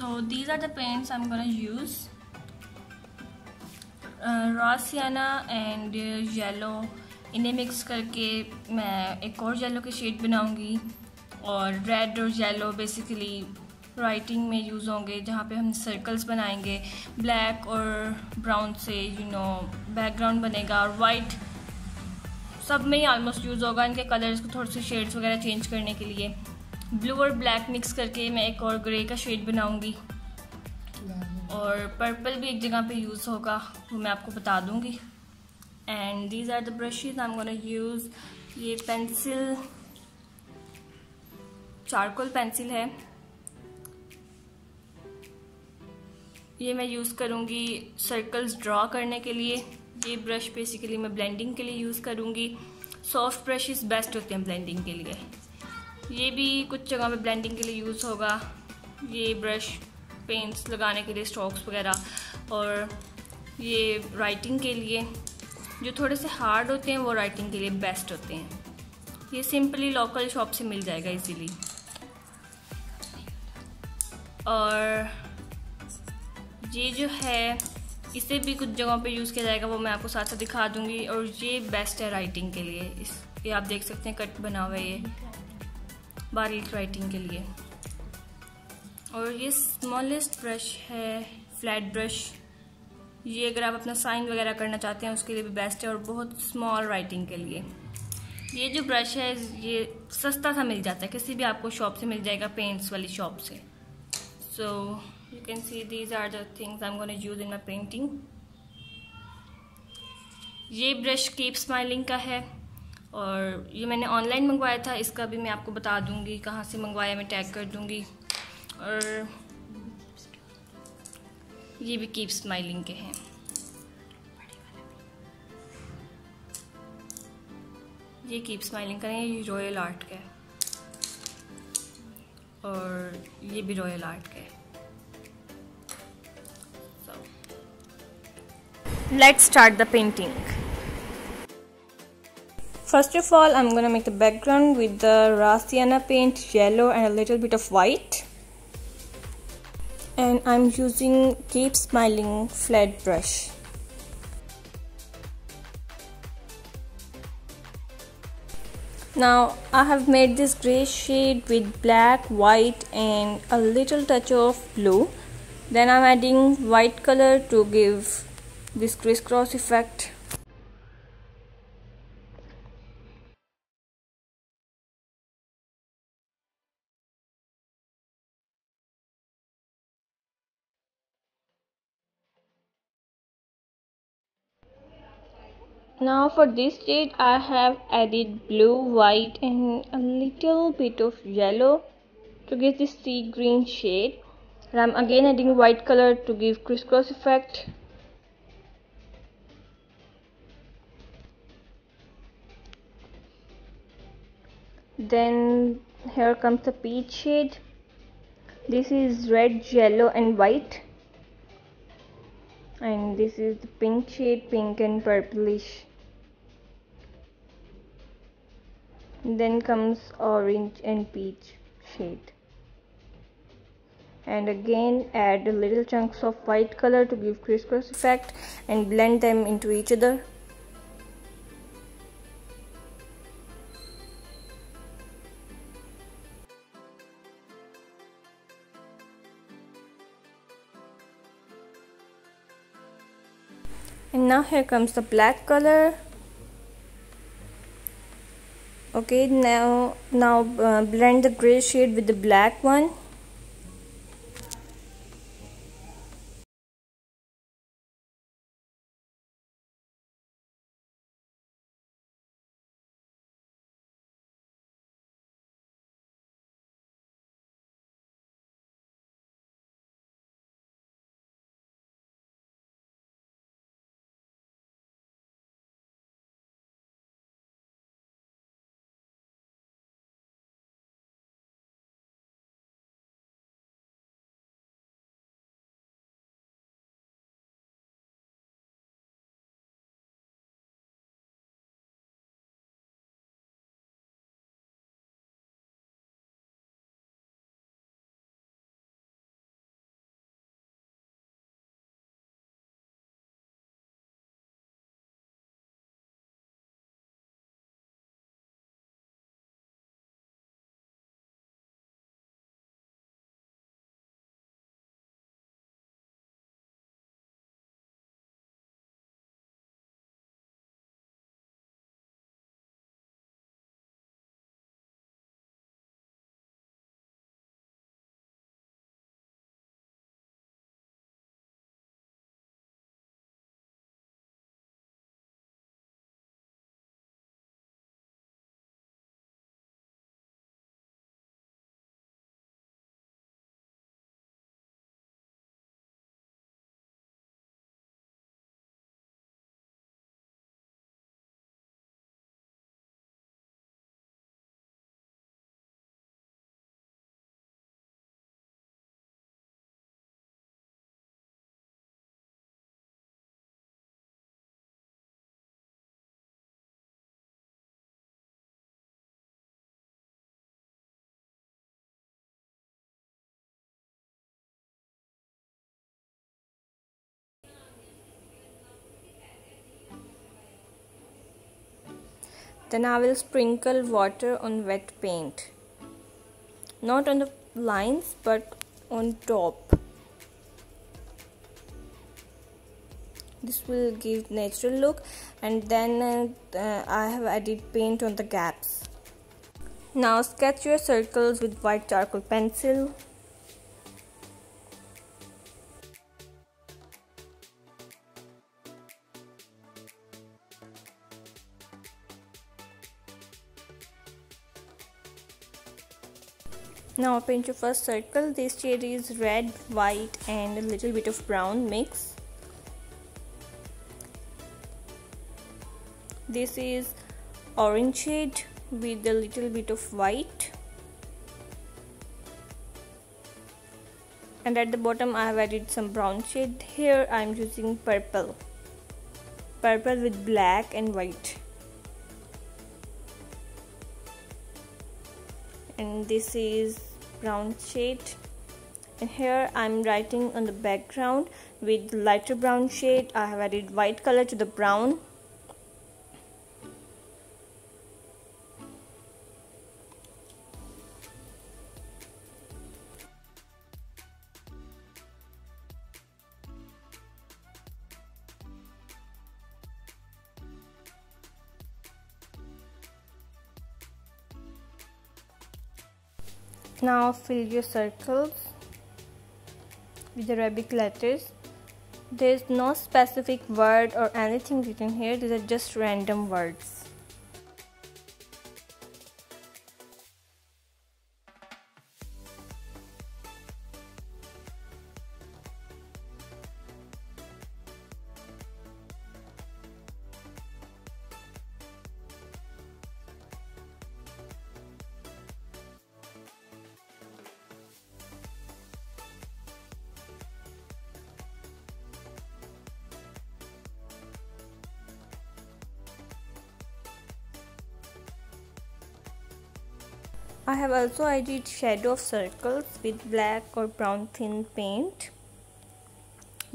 So these are the paints I'm gonna use. Raw sienna and yellow, इन्हें mix करके मैं एक और येलो की शेड बनाऊंगी। और रेड और येलो बेसिकली राइटिंग में यूज़ होंगे, जहाँ पे हम सर्कल्स बनाएंगे। ब्लैक और ब्राउन से बैकग्राउंड बनेगा, और वाइट सब में ही ऑलमोस्ट यूज़ होगा। इनके कलर्स को थोड़े से शेड्स वगैरह चेंज करने के लिए ब्लू और ब्लैक मिक्स करके मैं एक और ग्रे का शेड बनाऊंगी। और पर्पल भी एक जगह पे यूज़ होगा, वो मैं आपको बता दूंगी। And these are the brushes I am gonna use. ये पेंसिल चारकोल पेंसिल है, ये मैं यूज़ करूँगी सर्कल्स ड्रॉ करने के लिए। ये ब्रश बेसिकली मैं ब्लेंडिंग के लिए यूज़ करूँगी। सॉफ्ट ब्रशेस बेस्ट होते हैं ब्लेंडिंग के लिए, ये भी कुछ जगह पे ब्लेंडिंग के लिए यूज़ होगा। ये ब्रश पेंट्स लगाने के लिए, स्ट्रोक्स वगैरह, और ये राइटिंग के लिए। जो थोड़े से हार्ड होते हैं वो राइटिंग के लिए बेस्ट होते हैं। ये सिंपली लोकल शॉप से मिल जाएगा इजीली। और ये जो है इसे भी कुछ जगहों पे यूज़ किया जाएगा, वो मैं आपको साथ साथ दिखा दूंगी। और ये बेस्ट है राइटिंग के लिए। ये आप देख सकते हैं कट बना हुआ है, ये बारीक राइटिंग के लिए। और ये स्मॉलेस्ट ब्रश है, फ्लैट ब्रश। ये अगर आप अपना साइन वगैरह करना चाहते हैं उसके लिए भी बेस्ट है, और बहुत स्मॉल राइटिंग के लिए। ये जो ब्रश है ये सस्ता सा मिल जाता है, किसी भी आपको शॉप से मिल जाएगा, पेंट्स वाली शॉप से। So you can see these are the things I am gonna use in my painting. ये ब्रश कीप स्माइलिंग का है, और ये मैंने ऑनलाइन मंगवाया था। इसका भी मैं आपको बता दूंगी कहाँ से मंगवाया, मैं टैग कर दूंगी। और ये भी कीप स्माइलिंग के हैं। ये कीप स्माइलिंग का है, ये रॉयल आर्ट का है, और ये भी रॉयल आर्ट का है। So let's start the painting. First of all, I'm gonna make the background with the raw sienna paint, yellow and a little bit of white. And I'm using Keep Smiling flat brush. Now I have made this gray shade with black, white and a little touch of blue. Then I'm adding white color to give this crisscross effect. Now for this shade I have added blue, white and a little bit of yellow to give this sea green shade. And I'm again adding white color to give crisscross effect. Then here comes the peach shade. This is red, yellow and white. And this is the pink shade, pink and purplish. Then comes orange and peach shade. And again add a little chunks of white color to give crisscross effect and blend them into each other. And now here comes the black color. Okay, now blend the gray shade with the black one. Then I will sprinkle water on wet paint, not on the lines but on top. This will give natural look, and then I have added paint on the gaps. Now sketch your circles with white charcoal pencil. Now paint your first circle. This shade is red, white and a little bit of brown mix. This is orange shade with a little bit of white. And at the bottom I have added some brown shade. Here I am using purple with black and white. And this is brown shade, and here I'm writing on the background with lighter brown shade. I have added white color to the brown. Now fill your circles with Arabic letters. There is no specific word or anything written here. These are just random words. I have also added shadow of circles with black or brown thin paint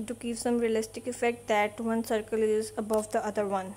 to give some realistic effect that one circle is above the other one.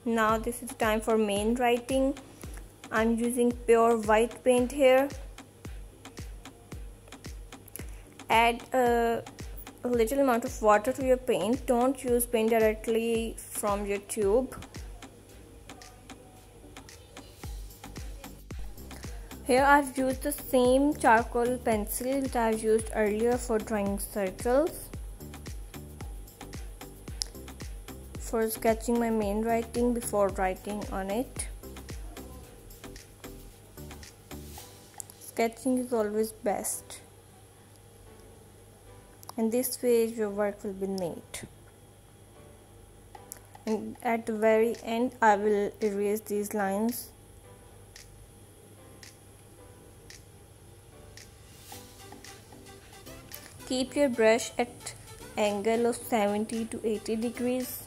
Now this is the time for main writing. I'm using pure white paint here. Add a little amount of water to your paint. Don't use paint directly from your tube. Here I've used the same charcoal pencil that I've used earlier for drawing circles. For sketching my main writing before writing on it. Sketching is always best, and this way your work will be neat. And at the very end I will erase these lines. Keep your brush at angle of 70 to 80 degrees.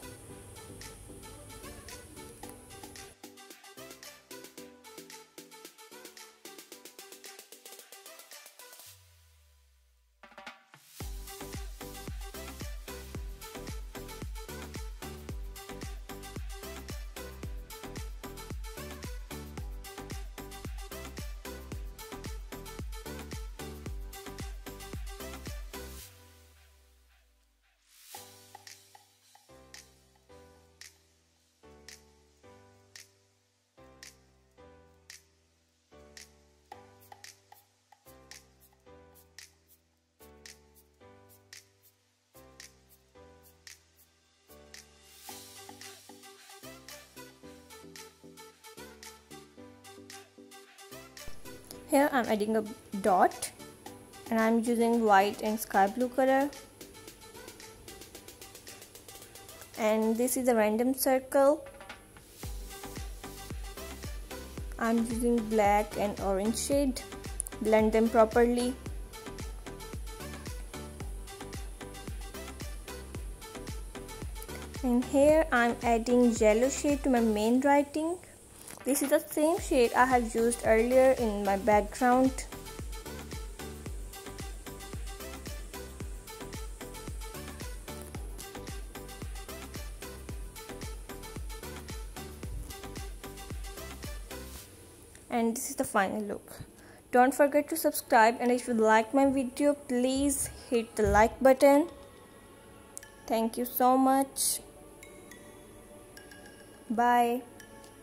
Here I'm adding a dot and I'm using white and sky blue color, and this is a random circle. I'm using black and orange shade. Blend them properly. And here I'm adding yellow shade to my main writing. This is the same shade I have used earlier in my background. And this is the final look. Don't forget to subscribe, and if you like my video, please hit the like button. Thank you so much. Bye.